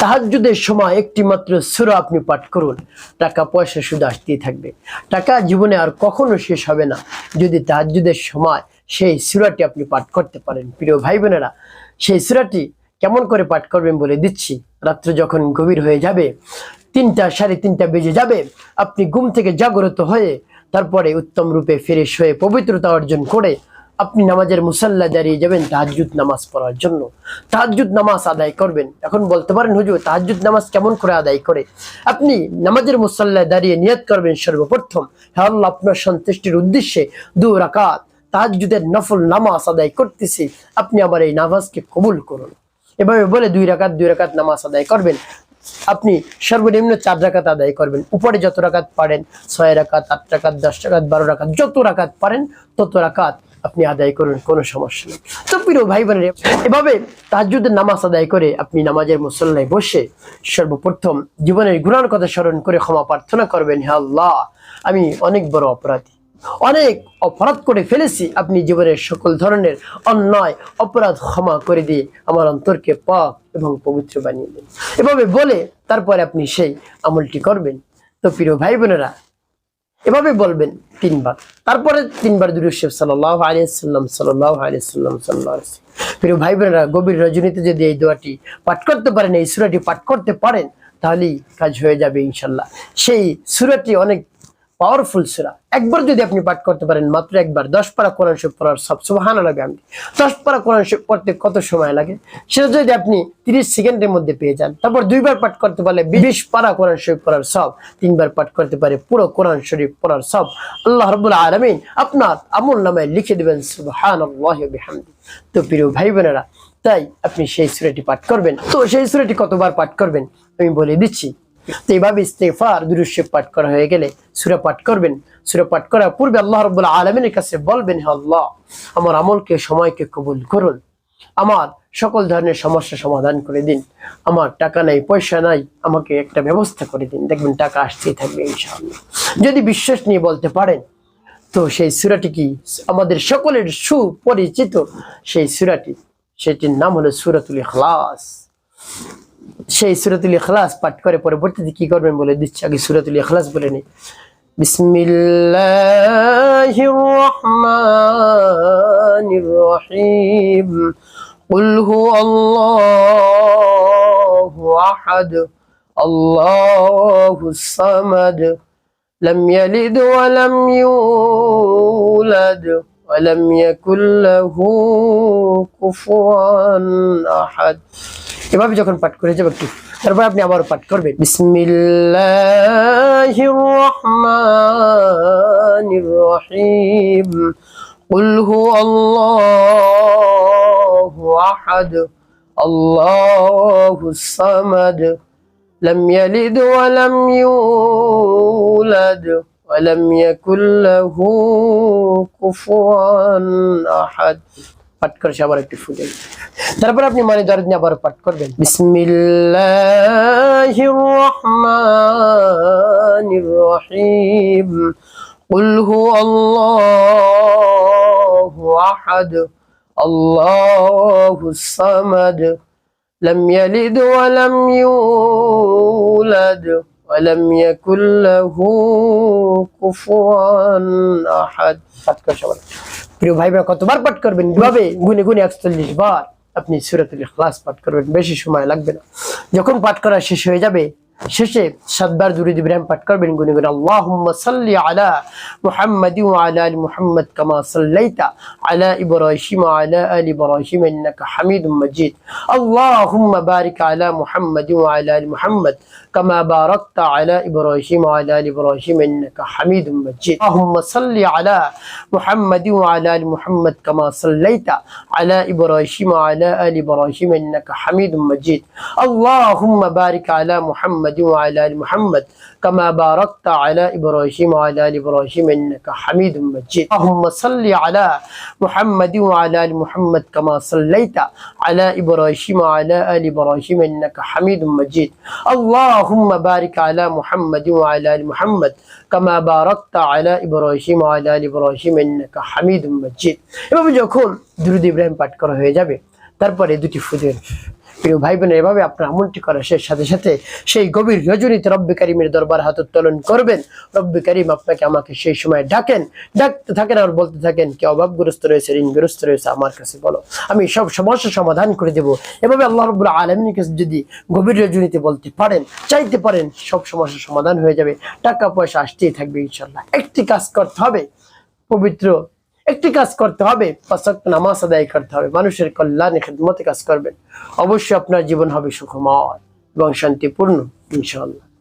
তাহাজ্জুদের সময় একটি মাত্র সূরা আপনি পাঠ করুন, টাকা পয়সা শুধু আসতেই থাকবে। টাকা জীবনে আর কখনো শেষ হবে না যদি তাহাজ্জুদের সময় সেই সূরাটি আপনি পাঠ করতে পারেন। প্রিয় ভাই বোনেরা, সেই সূরাটি কেমন করে পাঠ করবেন বলে দিচ্ছি। রাত্র যখন গভীর হয়ে যাবে, 3টা 3:30 বেজে যাবে, আপনি ঘুম থেকে জাগ্রত হয়ে তারপরে উত্তম রূপে ফ্রেশ হয়ে পবিত্রতা অর্জন করে আপনি নামাজের মুসাল্লা দাঁড়িয়ে যাবেন তাহাজ্জুদ নামাজ পড়ার জন্য। তাহাজ্জুদ নামাজ আদায় করবেন। এখন বলতে পারেন, হুজুর তাহাজ্জুদ নামাজ কেমন করে আদায় করে? আপনি নামাজের মুসাল্লায় দাঁড়িয়ে নিয়ত করবেন সর্বপ্রথম, হে আল্লাহ, আপনার সন্তুষ্টির উদ্দেশ্যে 2 রাকাত তাহাজ্জুদের নফল নামাজ আদায় করতেছি, আপনি আমার এই নামাজকে কবুল করুন। এভাবে বলে 2 রাকাত নামাজ আদায় করবেন। আপনি সর্বনিম্ন 4 রাকাত আদায় করবেন। উপরে যত রাকাত পারেন, 6 রাকাত, 8 রাকাত, 10 রাকাত, 12 রাকাত, যত রাকাত পারেন তত রাকাত আপনি আদায় করুন, কোনো সমস্যা নেই। তো প্রিয় ভাই বোনেরা, এভাবে তাহাজ্জুদের নামাজ আদায় করে আপনি নামাজের মুসল্লায় বসে সর্বপ্রথম জীবনের গুনার কথা স্মরণ করে ক্ষমা প্রার্থনা করবেন, হে আল্লাহ, আমি অনেক বড় অপরাধী, অনেক অপরাধ করে ফেলেছি, আপনি জীবনের সকল ধরনের অন্যায় অপরাধ ক্ষমা করে দিয়ে আমার অন্তরকে পাক এবং পবিত্র বানিয়ে দেন। এভাবে বলে তারপরে আপনি সেই আমলটি করবেন। তো প্রিয় ভাই বোনেরা, এভাবে বলবেন 3 বার, তারপরে 3 বার দুরূদ শরীফ সাল্লাল্লাহু আলাইহি ওয়াসাল্লাম সাল্লাল্লাহু আলাইহি ওয়াসাল্লাম সাল্লাল্লাহু আলাইহি ওয়াসাল্লাম। প্রিয় ভাই বোনেরা, গভীর রজনীতে যদি এই দোয়াটি পাঠ করতে পারেন, এই সূরাটি পাঠ করতে পারেন, তাহলেই কাজ হয়ে যাবে ইনশাআল্লাহ। সেই সূরাটি অনেক পাওয়ারফুল সূরা। একবার যদি আপনি পাঠ করতে পারেন, মাত্র একবার 10 পারা কোরআন শরীফ পড়ার সব, সুবহানাল্লাহ বিহামদি, 10 পারা কোরআন শরীফ পড়তে কত সময় লাগে সেটা যদি আপনি 30 সেকেন্ডের মধ্যে পেয়ে যান, তারপর 2 বার পাঠ করতে পারলে 20 পারা কোরআন শরীফ পড়ার সব, 3 বার পাঠ করতে পারে পুরো কোরআন শরীফ পড়ার সব আল্লাহ রাব্বুল আলামিন আপনার আমলনামায় লিখে দিবেন, সুবহানাল্লাহি ওয়া বিহামদি। তো প্রিয় ভাই বোনেরা, তাই আপনি সেই সূরাটি পাঠ করবেন। তো সেই সূরাটি কতবার পাঠ করবেন আমি বলে দিচ্ছি। তো এইভাবে ইস্তেগফার দুরূদ শরীফ পাঠ করা হয়ে গেলে সূরা পাঠ করবেন। সূরা পাঠ করার পূর্বে আল্লাহ রাব্বুল আলামিনের কাছে বলবেন, হে আল্লাহ, আমার আমলকে সময়কে কবুল করুন, আমার সকল ধরনের সমস্যা সমাধান করে দিন, আমার টাকা নাই পয়সা নাই, আমাকে একটা ব্যবস্থা করে দিন। দেখবেন টাকা আসতেই থাকবে ইনশাআল্লাহ। যদি বিশ্বাস নিয়ে বলতে পারেন, তো সেই সূরাটি কি আমাদের সকলের সুপরিচিত সেই সূরাটি, সেটির নাম হলো সূরাতুল ইখলাস। সেই সূরাতুল ইখলাস পাঠ করে পরবর্তীতে কি করবেন বলে দিচ্ছি। আগে সূরাতুল ইখলাস বলে নিই। বিসমিল্লাহির রহমানির রহিম। কুল হুয়াল্লাহু আহাদ, আল্লাহুস সামাদ, লাম ইয়ালিদ ওয়া লাম ইউলাদ ওয়া লাম ইয়াকুল লাহু কুফুয়ান আহাদ। এভাবে যখন পাঠ করে যাবে একটু, তারপর আপনি আবার পাঠ করবেন, বিসমিল্লাহির রহমানির রহিম। কুল হুয়াল্লাহু আহাদ, আল্লাহুস সামাদ, লাম ইয়ালিদ ওয়া লাম ইউলাদ ওয়া লাম ইয়াকুল লাহু কুফুয়ান আহাদ। পাঠ করে আবার একটু ফুটে, তারপর আপনি মানে দরদ নিয়ে আবার পাঠ করবেন, বিসমিল্লাহির রহমানির রহিম। কুল হুয়াল্লাহু আহাদ, আল্লাহুস সামাদ, লাম ইয়ালিদ ওয়া লাম ইউলাদ ওয়া লাম ইয়াকুল লাহু কুফুয়ান আহাদ। পাঠ করে সবাই। প্রিয় ভাইরা, কতবার পাঠ করবেন? এভাবে গুনে গুনে 41 বার আপনি সূরাতুল ইখলাস পাঠ করবেন, বেশি সময় লাগবে না। যখন পাঠ করা শেষ হয়ে যাবে, শেষে 7 বার দুরূদ ইব্রাহিম পাঠ করবেন গুনে গুনে। আল্লাহুম্মা সাল্লি আলা মুহাম্মাদিন ওয়া আলা আলি মুহাম্মাদ কামা সাল্লাইতা আলা ইব্রাহিম ওয়া আলা আলি ইব্রাহিম ইন্নাকা হামিদুম মাজিদ। আল্লাহুম্মা বারিক আলা মুহাম্মাদিন ওয়া আলা আলি মুহাম্মাদ কামা বারাকতা আলা ইব্রাহিম ওয়া আলা আলি ইব্রাহিম ইন্নাকা হামিদুম মাজিদ। আল্লাহুম্মা সাল্লি আলা মুহাম্মাদিন ওয়া আলা আলি মুহাম্মাদ কামা সাল্লাইতা আলা ইব্রাহিম ওয়া আলা আলি ইব্রাহিম ইন্নাকা হামিদুম মাজিদ। আল্লাহুম্মা বারিক আলা মুহাম্মাদ وعلى آل محمد كما باركت على إبراهيم وعلى آل إبراهيم إنك حميد مجيد. اللهم صل على محمد وعلى آل محمد كما صليت على إبراهيم وعلى آل إبراهيم إنك حميد مجيد. اللهم بارك على محمد وعلى آل محمد كما باركت على إبراهيم وعلى آل إبراهيم إنك حميد مجيد. এভাবে যখন দুরূদ ইব্রাহিম পাঠ করা হয়ে যাবে, তারপরে দুটি ফু দেবেন, প্রিয় ভাই বোনের, এভাবে আপনার আমলটি করার সাথে সাথে সেই গভীর রজনীতে রব্বে কারিমের দরবার হাত উত্তোলন করবেন। রব্বে কারিম আপনাকে আমাকে সেই সময় ডাকতে থাকেন আর বলতে থাকেন, কে অভাবগ্রস্ত রয়েছে, ঋণগ্রস্ত রয়েছে, আমার কাছে বলো, আমি সব সমস্যার সমাধান করে দেব। এভাবে আল্লাহ রাব্বুল আলামিনের কাছে যদি গভীর রজনীতে বলতে পারেন, চাইতে পারেন, সব সমস্যার সমাধান হয়ে যাবে। টাকা পয়সা আসতেই থাকবে ইনশাআল্লাহ। একটি কাজ করতে হবে, পবিত্র একটি কাজ করতে হবে, 5 ওয়াক্ত নামাজ আদায় করতে হবে, মানুষের কল্যাণে খেদমতে কাজ করবেন। অবশ্যই আপনার জীবন হবে সুখময় এবং শান্তিপূর্ণ ইনশাআল্লাহ।